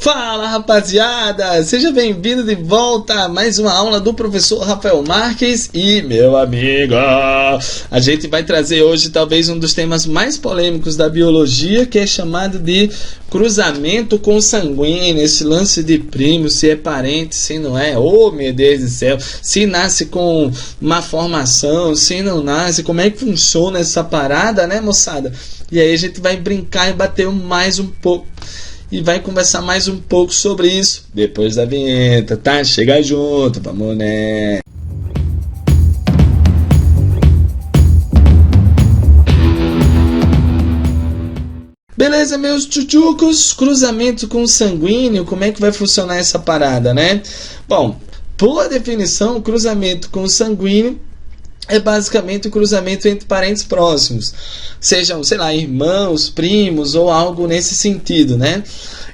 Fala, rapaziada! Seja bem-vindo de volta a mais uma aula do professor Rafael Marques e meu amigo. A gente vai trazer hoje talvez um dos temas mais polêmicos da biologia, que é chamado de cruzamento consanguíneo, esse lance de primo, se é parente, se não é, oh meu Deus do céu, se nasce com má formação, se não nasce, como é que funciona essa parada, né, moçada? E aí a gente vai brincar e bater mais um pouco. E vai conversar mais um pouco sobre isso depois da vinheta, tá? Chega junto, vamos, né? Beleza, meus tchutchucos? Cruzamento consanguíneo, como é que vai funcionar essa parada, né? Bom, por definição, cruzamento consanguíneo é basicamente o cruzamento entre parentes próximos, sejam, sei lá, irmãos, primos ou algo nesse sentido, né?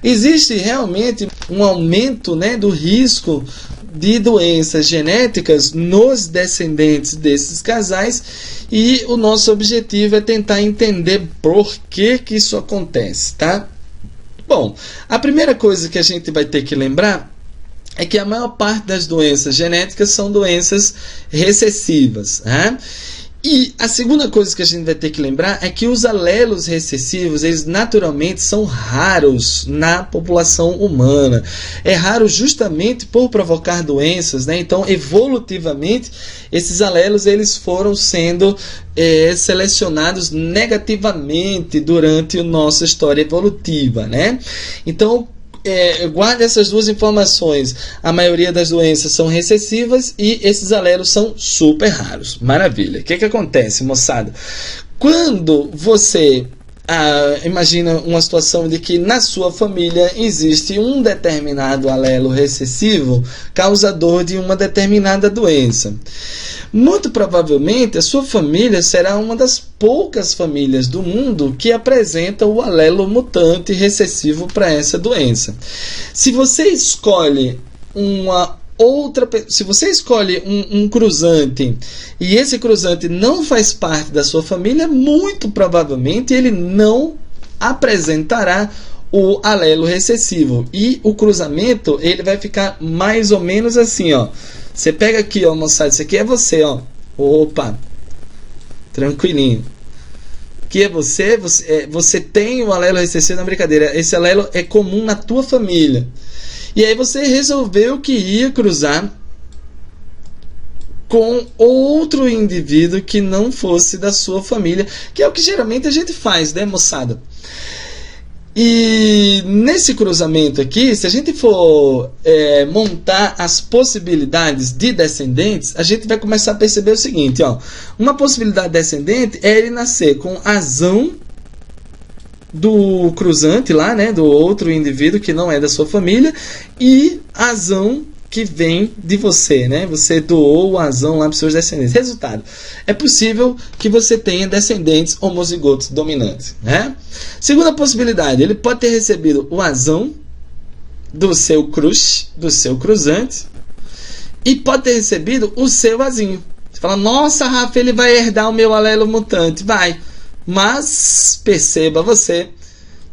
Existe realmente um aumento, né, do risco de doenças genéticas nos descendentes desses casais e o nosso objetivo é tentar entender por que isso acontece, tá? Bom, a primeira coisa que a gente vai ter que lembrar é que a maior parte das doenças genéticas são doenças recessivas, né? E a segunda coisa que a gente vai ter que lembrar é que os alelos recessivos, eles naturalmente são raros na população humana. É raro justamente por provocar doenças, né? Então, evolutivamente, esses alelos eles foram sendo selecionados negativamente durante a nossa história evolutiva, né? Então, guarde essas duas informações. A maioria das doenças são recessivas e esses alelos são super raros. Maravilha. O que acontece, moçada? Quando você imagina uma situação de que na sua família existe um determinado alelo recessivo causador de uma determinada doença. Muito provavelmente a sua família será uma das poucas famílias do mundo que apresenta o alelo mutante recessivo para essa doença. Se você escolhe se você escolhe um cruzante e esse cruzante não faz parte da sua família, muito provavelmente ele não apresentará o alelo recessivo. E o cruzamento ele vai ficar mais ou menos assim, ó. Você pega aqui, ó, moçada, isso aqui é você, ó. Opa, tranquilinho. Aqui é você tem o alelo recessivo na brincadeira. Esse alelo é comum na tua família. E aí você resolveu que ia cruzar com outro indivíduo que não fosse da sua família, que é o que geralmente a gente faz, né, moçada? E nesse cruzamento aqui, se a gente for montar as possibilidades de descendentes, a gente vai começar a perceber o seguinte, ó. Uma possibilidade descendente é ele nascer com asão do cruzante lá, né, do outro indivíduo que não é da sua família, e asão que vem de você, né? Você doou o asão lá para os seus descendentes. Resultado, é possível que você tenha descendentes homozigotos dominantes, né? Segunda possibilidade, ele pode ter recebido o asão do seu crush, do seu cruzante, e pode ter recebido o seu azinho. Você fala, nossa, Rafa, ele vai herdar o meu alelo mutante. Vai, mas perceba você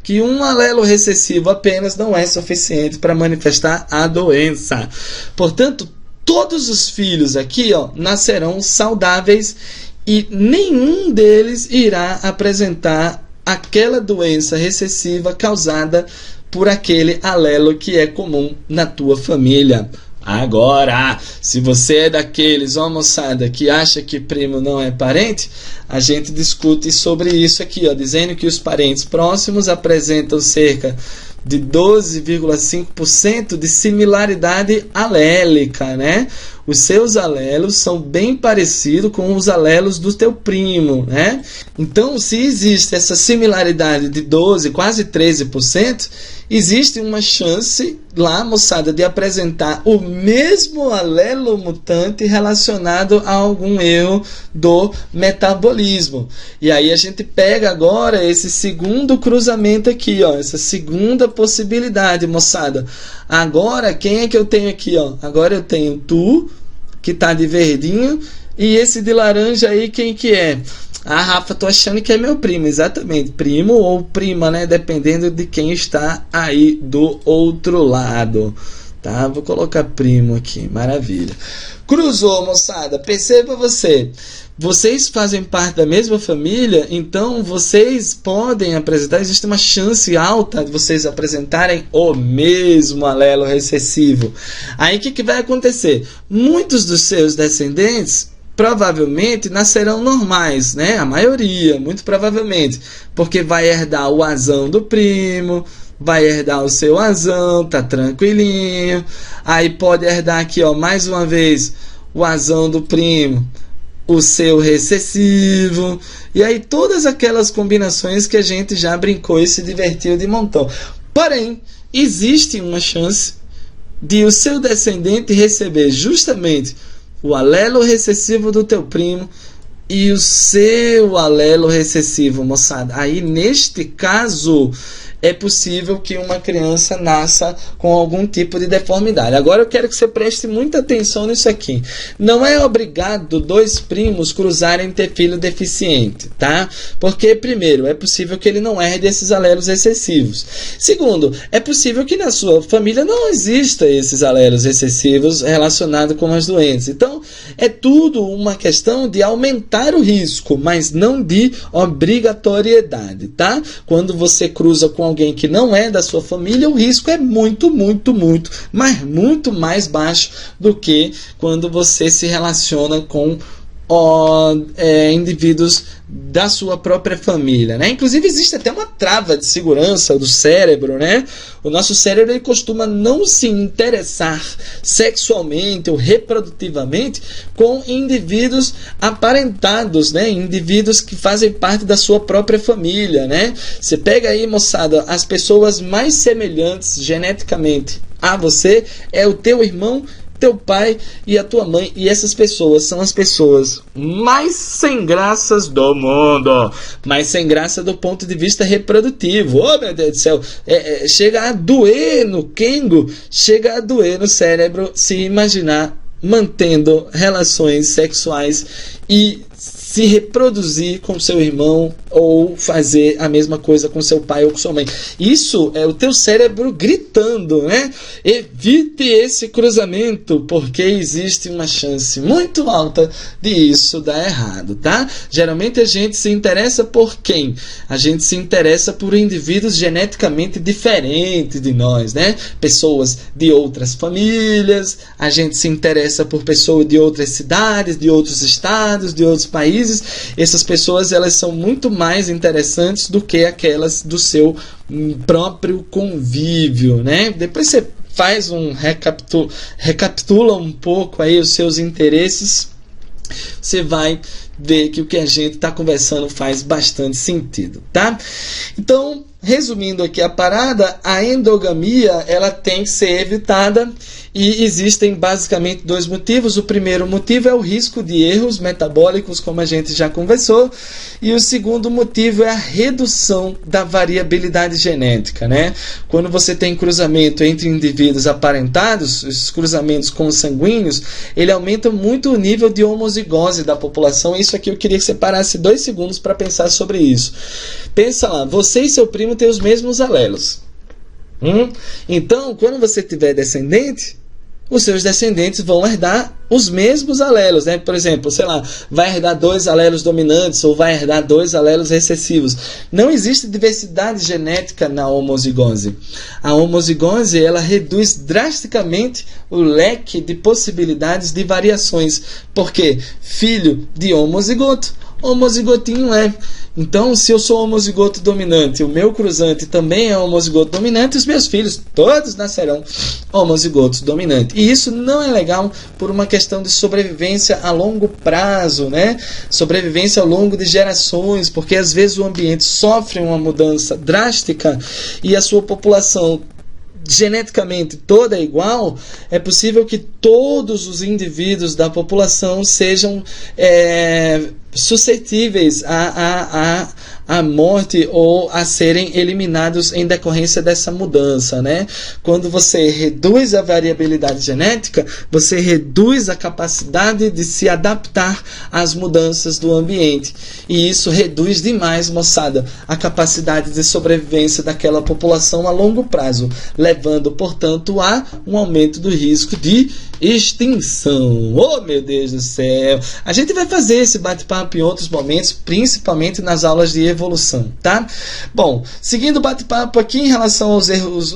que um alelo recessivo apenas não é suficiente para manifestar a doença. Portanto, todos os filhos aqui, ó, nascerão saudáveis e nenhum deles irá apresentar aquela doença recessiva causada por aquele alelo que é comum na tua família. Agora, se você é daqueles, ó, moçada, que acha que primo não é parente, a gente discute sobre isso aqui, ó, dizendo que os parentes próximos apresentam cerca de 12,5% de similaridade alélica, né? Os seus alelos são bem parecidos com os alelos do teu primo, né? Então, se existe essa similaridade de 12, quase 13%, existe uma chance lá, moçada, de apresentar o mesmo alelo mutante relacionado a algum erro do metabolismo. E aí a gente pega agora esse segundo cruzamento aqui, ó, essa segunda possibilidade, moçada. Agora, quem é que eu tenho aqui, ó? Agora eu tenho tu, que tá de verdinho, e esse de laranja aí, quem que é? Ah, Rafa, tô achando que é meu primo. Exatamente, primo ou prima, né? Dependendo de quem está aí do outro lado. Tá? Vou colocar primo aqui, maravilha. Cruzou, moçada, perceba você. Vocês fazem parte da mesma família, então vocês podem apresentar, existe uma chance alta de vocês apresentarem o mesmo alelo recessivo. Aí o que vai acontecer? Muitos dos seus descendentes provavelmente nascerão normais, né? A maioria, muito provavelmente, porque vai herdar o azão do primo, vai herdar o seu azão, tá tranquilinho. Aí pode herdar aqui, ó, mais uma vez, o azão do primo, o seu recessivo, e aí todas aquelas combinações que a gente já brincou e se divertiu de montão. Porém, existe uma chance de o seu descendente receber justamente o alelo recessivo do teu primo e o seu alelo recessivo, moçada. Aí, neste caso, é possível que uma criança nasça com algum tipo de deformidade. Agora eu quero que você preste muita atenção nisso aqui. Não é obrigado dois primos cruzarem e ter filho deficiente, tá? Porque, primeiro, é possível que ele não herde esses alelos recessivos. Segundo, é possível que na sua família não exista esses alelos recessivos relacionados com as doenças. Então, é tudo uma questão de aumentar o risco, mas não de obrigatoriedade, tá? Quando você cruza com alguém que não é da sua família, o risco é muito mais baixo do que quando você se relaciona com indivíduos da sua própria família, né? Inclusive existe até uma trava de segurança do cérebro, né? O nosso cérebro ele costuma não se interessar sexualmente ou reprodutivamente com indivíduos aparentados, né? Indivíduos que fazem parte da sua própria família, né? Você pega aí, moçada, as pessoas mais semelhantes geneticamente a você é o teu irmão, teu pai e a tua mãe, e essas pessoas são as pessoas mais sem graças do mundo, mais sem graça do ponto de vista reprodutivo. Oh, meu Deus do céu, chega a doer no Kengo, chega a doer no cérebro se imaginar mantendo relações sexuais e se reproduzir com seu irmão ou fazer a mesma coisa com seu pai ou com sua mãe. Isso é o teu cérebro gritando, né? Evite esse cruzamento, porque existe uma chance muito alta de isso dar errado, tá? Geralmente a gente se interessa por quem? A gente se interessa por indivíduos geneticamente diferentes de nós, né? Pessoas de outras famílias, a gente se interessa por pessoas de outras cidades, de outros estados, de outros países. Essas pessoas elas são muito mais interessantes do que aquelas do seu próprio convívio, né? Depois você faz recapitula um pouco aí os seus interesses, você vai ver que o que a gente está conversando faz bastante sentido, tá? Então, resumindo aqui a parada, a endogamia ela tem que ser evitada e existem basicamente dois motivos. O primeiro motivo é o risco de erros metabólicos, como a gente já conversou, e o segundo motivo é a redução da variabilidade genética, né? Quando você tem cruzamento entre indivíduos aparentados, esses cruzamentos consanguíneos, ele aumenta muito o nível de homozigose da população. Isso aqui eu queria que você parasse 2 segundos para pensar sobre isso. Pensa lá, você e seu primo têm os mesmos alelos. Então, quando você tiver descendente, os seus descendentes vão herdar os mesmos alelos, né? Por exemplo, sei lá, vai herdar 2 alelos dominantes ou vai herdar 2 alelos recessivos. Não existe diversidade genética na homozigose. A homozigose, ela reduz drasticamente o leque de possibilidades de variações. Porque filho de homozigoto, homozigotinho é. Então, se eu sou homozigoto dominante, o meu cruzante também é homozigoto dominante, os meus filhos todos nascerão homozigotos dominantes. E isso não é legal por uma questão de sobrevivência a longo prazo, né? Sobrevivência ao longo de gerações, porque às vezes o ambiente sofre uma mudança drástica e a sua população geneticamente toda igual, é possível que todos os indivíduos da população sejam suscetíveis à morte ou a serem eliminados em decorrência dessa mudança, né? Quando você reduz a variabilidade genética, você reduz a capacidade de se adaptar às mudanças do ambiente. E isso reduz demais, moçada, a capacidade de sobrevivência daquela população a longo prazo, levando, portanto, a um aumento do risco de extinção. Oh, meu Deus do céu! A gente vai fazer esse bate-papo em outros momentos, principalmente nas aulas de evolução, tá? Bom, seguindo o bate-papo aqui em relação aos erros,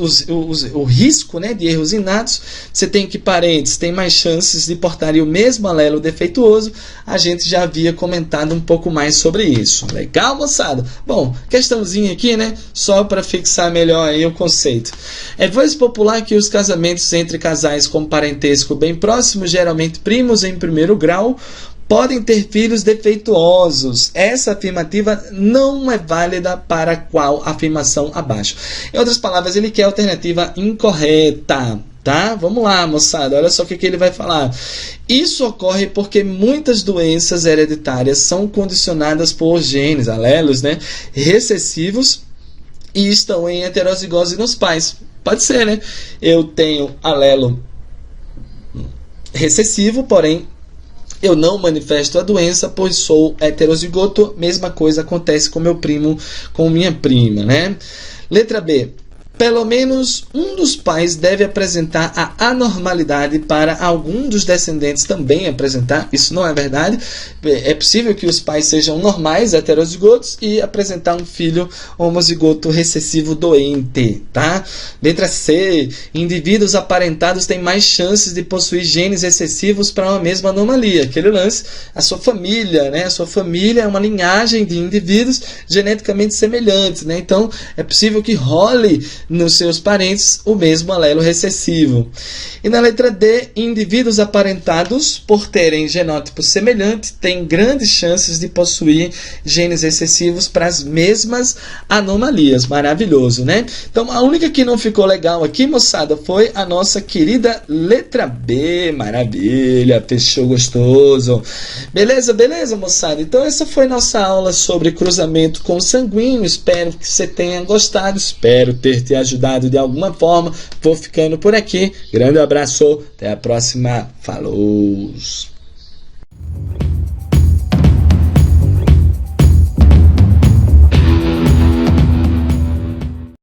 o risco, né, de erros inatos, você tem que parentes têm mais chances de portarem o mesmo alelo defeituoso. A gente já havia comentado um pouco mais sobre isso. Legal, moçada? Bom, questãozinha aqui, né? Só para fixar melhor aí o conceito. É voz popular que os casamentos entre casais com parentesco bem próximo, geralmente primos em primeiro grau, podem ter filhos defeituosos. Essa afirmativa não é válida para qual afirmação abaixo. Em outras palavras, ele quer a alternativa incorreta. Tá? Vamos lá, moçada. Olha só o que ele vai falar. Isso ocorre porque muitas doenças hereditárias são condicionadas por genes, alelos, né, recessivos e estão em heterozigose nos pais. Pode ser, né? Eu tenho alelo recessivo, porém eu não manifesto a doença, pois sou heterozigoto. Mesma coisa acontece com meu primo, com minha prima, né? Letra B. Pelo menos um dos pais deve apresentar a anormalidade para algum dos descendentes também apresentar. Isso não é verdade. É possível que os pais sejam normais, heterozigotos, e apresentar um filho homozigoto recessivo doente, tá? Letra C. Indivíduos aparentados têm mais chances de possuir genes recessivos para uma mesma anomalia. Aquele lance, a sua família, né? A sua família é uma linhagem de indivíduos geneticamente semelhantes, né? Então, é possível que role nos seus parentes o mesmo alelo recessivo. E na letra D, indivíduos aparentados por terem genótipo semelhante têm grandes chances de possuir genes recessivos para as mesmas anomalias. Maravilhoso, né? Então, a única que não ficou legal aqui, moçada, foi a nossa querida letra B. Maravilha, fechou gostoso. Beleza, beleza, moçada? Então, essa foi nossa aula sobre cruzamento consanguíneo. Espero que você tenha gostado. Espero ter te ajudado de alguma forma. Vou ficando por aqui. Grande abraço. Até a próxima. Falou!